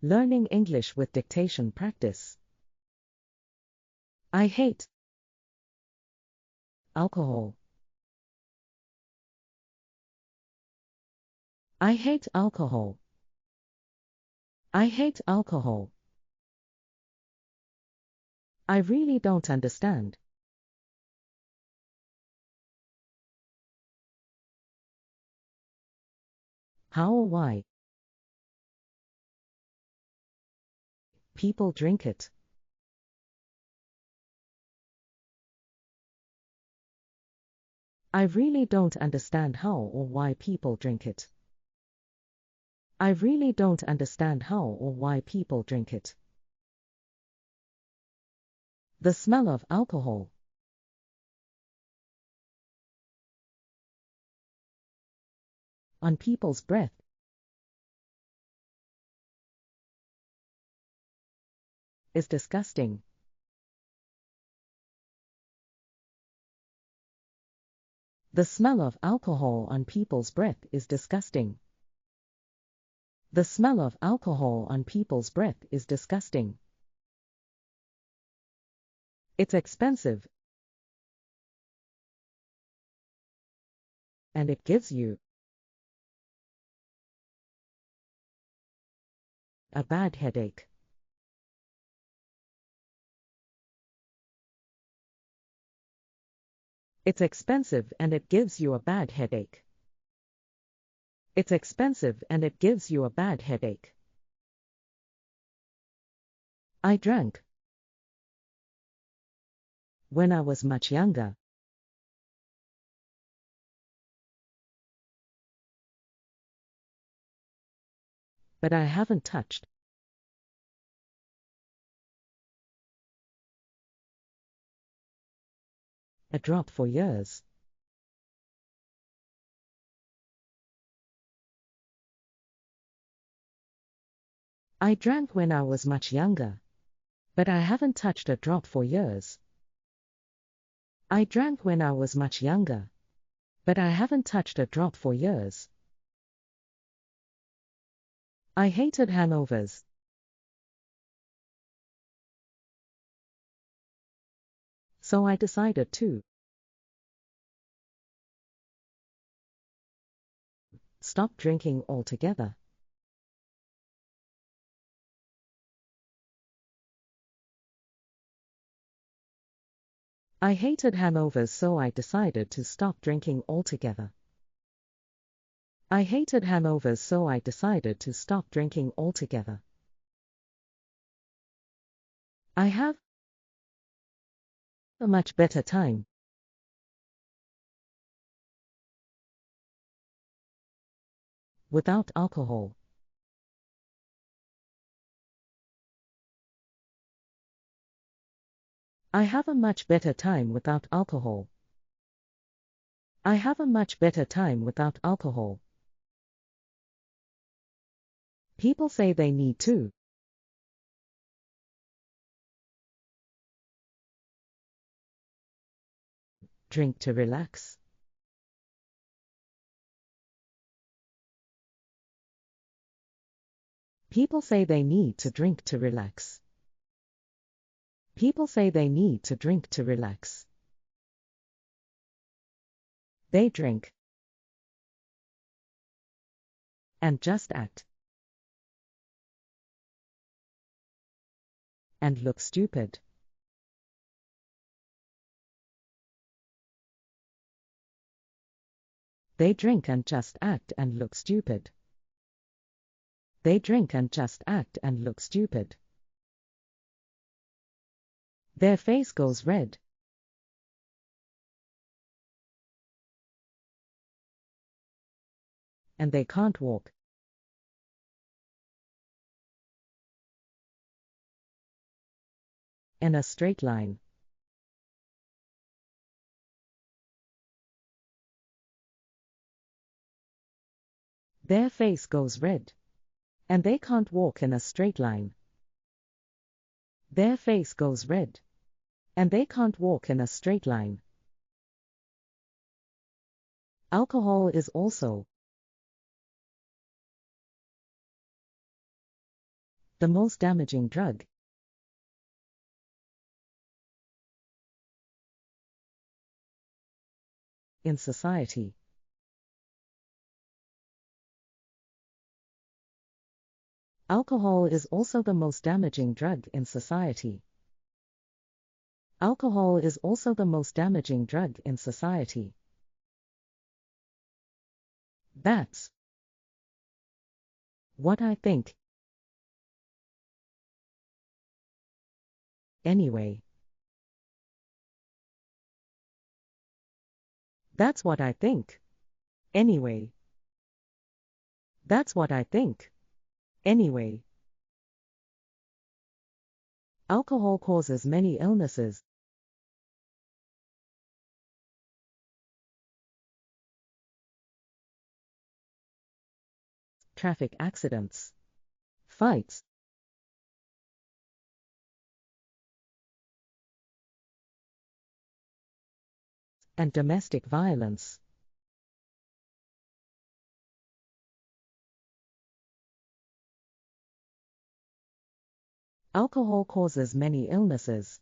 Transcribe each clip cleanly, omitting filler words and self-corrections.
Learning English with dictation practice. I hate alcohol. I hate alcohol. I hate alcohol. I really don't understand. How or why people drink it. I really don't understand how or why people drink it. I really don't understand how or why people drink it. The smell of alcohol. On people's breath. Is disgusting. The smell of alcohol on people's breath is disgusting. The smell of alcohol on people's breath is disgusting. It's expensive. And it gives you a bad headache. It's expensive and it gives you a bad headache. It's expensive and it gives you a bad headache. I drank when I was much younger. But I haven't touched a drop for years. I drank when I was much younger, but I haven't touched a drop for years. I drank when I was much younger, but I haven't touched a drop for years. I hated hangovers. So I decided to stop drinking altogether. I hated hangovers, so I decided to stop drinking altogether. I hated hangovers, so I decided to stop drinking altogether. I have a much better time without alcohol. I have a much better time without alcohol. I have a much better time without alcohol. People say they need to drink to relax. People say they need to drink to relax. People say they need to drink to relax. They drink and just act and look stupid. They drink and just act and look stupid. They drink and just act and look stupid. Their face goes red. And they can't walk in a straight line. Their face goes red. And they can't walk in a straight line. Their face goes red. And they can't walk in a straight line. Alcohol is also the most damaging drug in society. Alcohol is also the most damaging drug in society. Alcohol is also the most damaging drug in society. That's what I think. Anyway. That's what I think. Anyway. That's what I think. Anyway. Alcohol causes many illnesses. Traffic accidents, fights, and domestic violence. Alcohol causes many illnesses,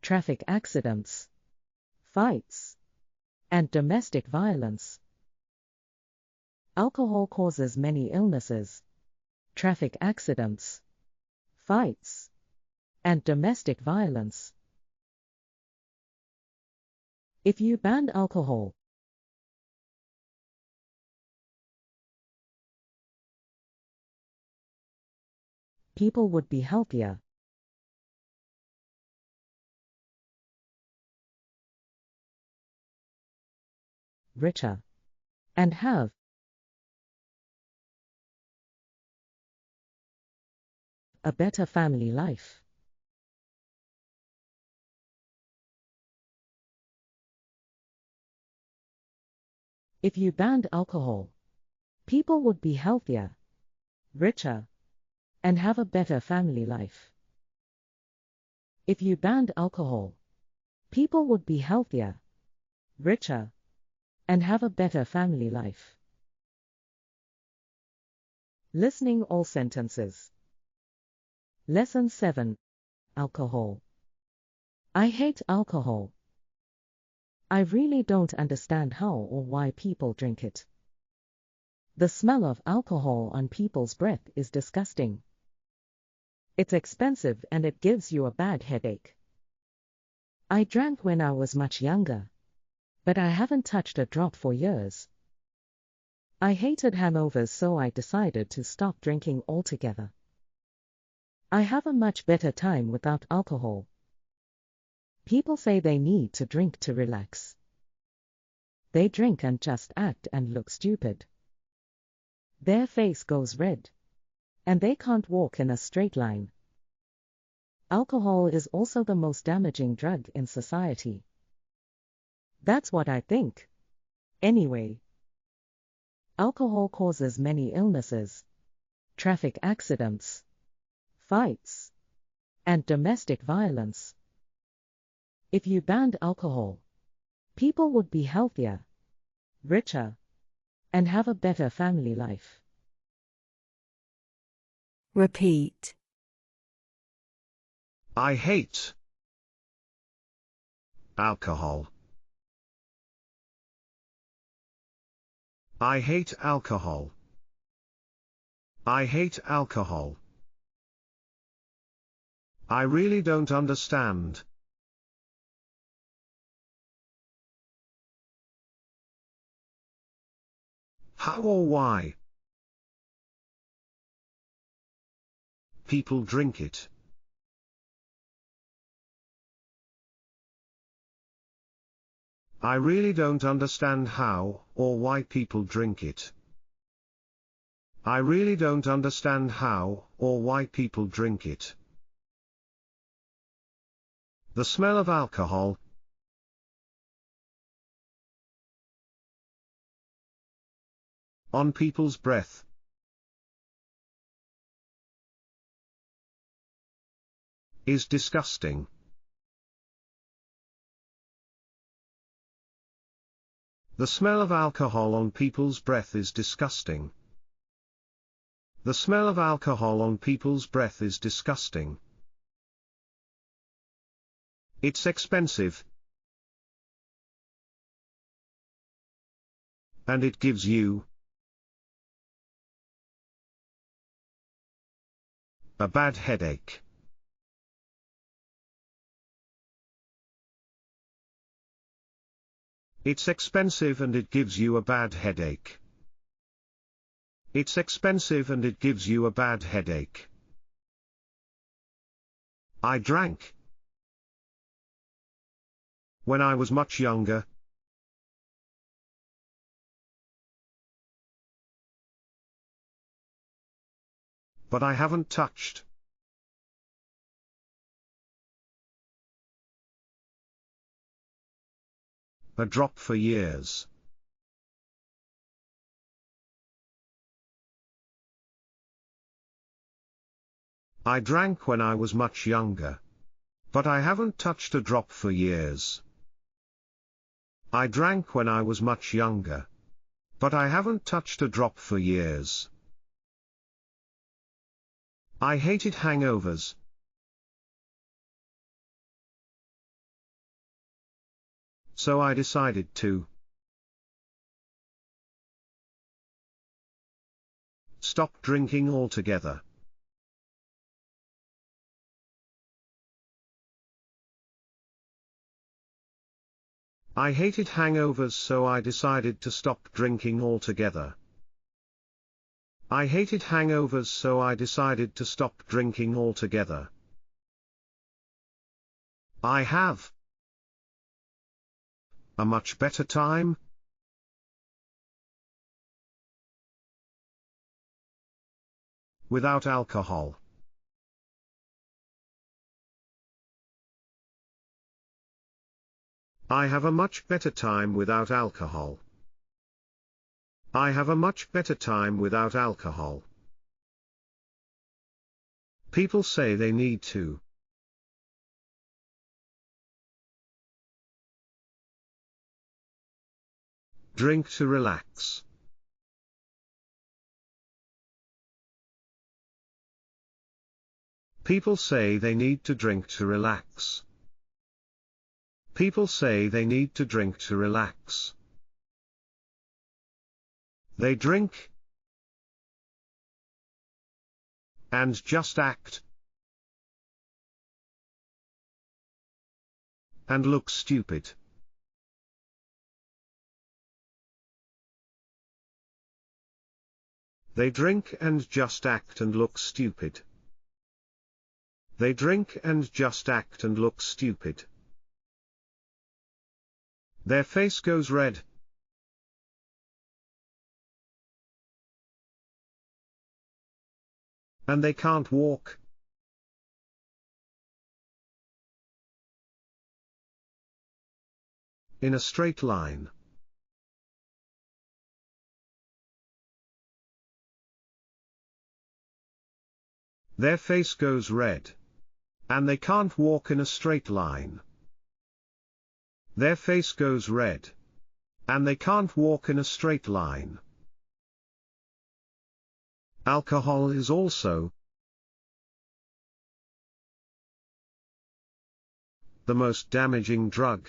traffic accidents, fights, and domestic violence. Alcohol causes many illnesses, traffic accidents, fights, and domestic violence. If you banned alcohol, people would be healthier, richer, and have a better family life. If you banned alcohol, people would be healthier, richer, and have a better family life. If you banned alcohol, people would be healthier, richer, and have a better family life. Listening all sentences. Lesson 7. Alcohol. I hate alcohol. I really don't understand how or why people drink it. The smell of alcohol on people's breath is disgusting. It's expensive and it gives you a bad headache. I drank when I was much younger, but I haven't touched a drop for years. I hated hangovers, so I decided to stop drinking altogether. I have a much better time without alcohol. People say they need to drink to relax. They drink and just act and look stupid. Their face goes red, and they can't walk in a straight line. Alcohol is also the most damaging drug in society. That's what I think. Anyway. Alcohol causes many illnesses, traffic accidents, fights, and domestic violence. If you banned alcohol, people would be healthier, richer, and have a better family life. Repeat. I hate alcohol. I hate alcohol. I hate alcohol. I really don't understand how or why people drink it. I really don't understand how or why people drink it. I really don't understand how or why people drink it. The smell of alcohol on people's breath is disgusting. The smell of alcohol on people's breath is disgusting. The smell of alcohol on people's breath is disgusting. It's expensive. And it gives you a bad headache. It's expensive and it gives you a bad headache. It's expensive and it gives you a bad headache. I drank when I was much younger. But I haven't touched a drop for years. I drank when I was much younger. But I haven't touched a drop for years. I drank when I was much younger. But I haven't touched a drop for years. I hated hangovers. So I decided to stop drinking altogether. I hated hangovers, so I decided to stop drinking altogether. I hated hangovers, so I decided to stop drinking altogether. I have a much better time without alcohol. I have a much better time without alcohol. I have a much better time without alcohol. People say they need to drink to relax. People say they need to drink to relax. People say they need to drink to relax. They drink and just act and look stupid. They drink and just act and look stupid. They drink and just act and look stupid. Their face goes red. And they can't walk in a straight line. Their face goes red. And they can't walk in a straight line. Their face goes red. And they can't walk in a straight line. Alcohol is also the most damaging drug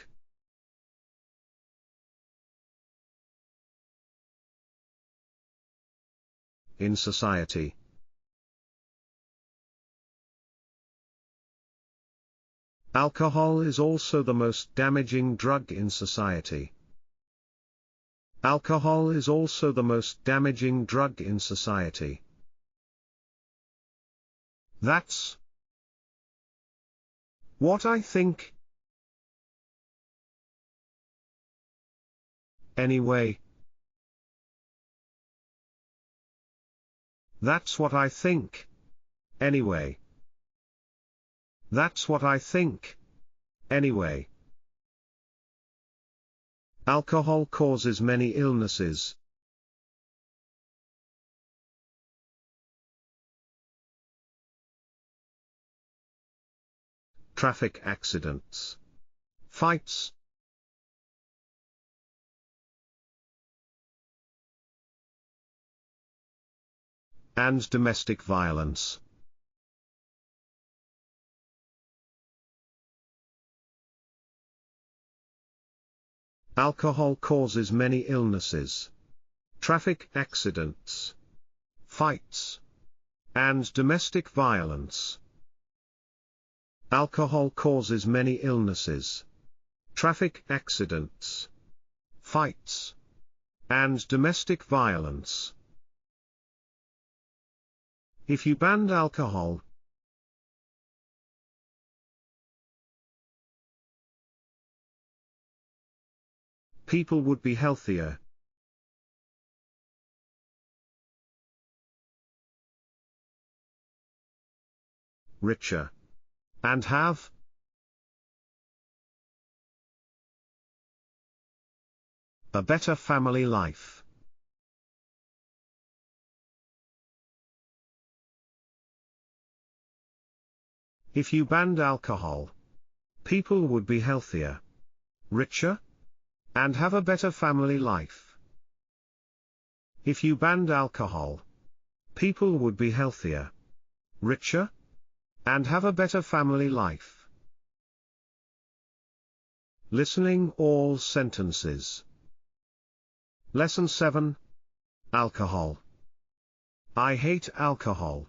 in society. Alcohol is also the most damaging drug in society. Alcohol is also the most damaging drug in society. That's what I think. Anyway. That's what I think. Anyway. That's what I think. Anyway. Alcohol causes many illnesses. Traffic accidents. Fights. and domestic violence. Alcohol causes many illnesses, traffic accidents, fights, and domestic violence. Alcohol causes many illnesses, traffic accidents, fights, and domestic violence. If you banned alcohol, people would be healthier, richer, and have a better family life. If you banned alcohol, people would be healthier, richer, and have a better family life. If you banned alcohol, people would be healthier, richer, and have a better family life. Listening all sentences. Lesson 7. Alcohol. I hate alcohol.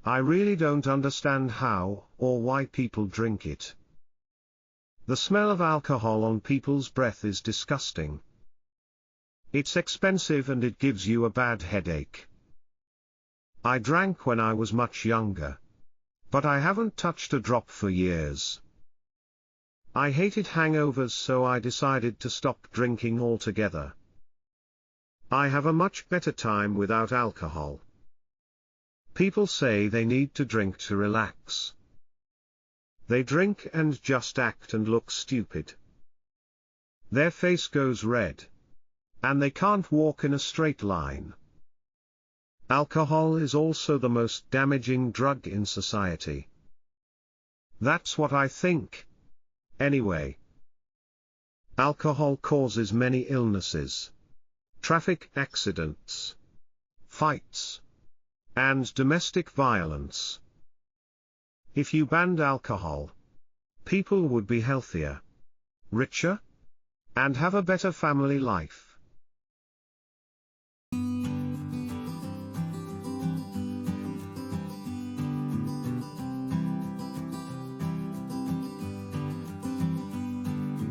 I really don't understand how or why people drink it. The smell of alcohol on people's breath is disgusting. It's expensive and it gives you a bad headache. I drank when I was much younger, but I haven't touched a drop for years. I hated hangovers, so I decided to stop drinking altogether. I have a much better time without alcohol. People say they need to drink to relax. They drink and just act and look stupid. Their face goes red, and they can't walk in a straight line. Alcohol is also the most damaging drug in society. That's what I think. Anyway. Alcohol causes many illnesses, traffic accidents, fights, and domestic violence. If you banned alcohol, people would be healthier, richer, and have a better family life.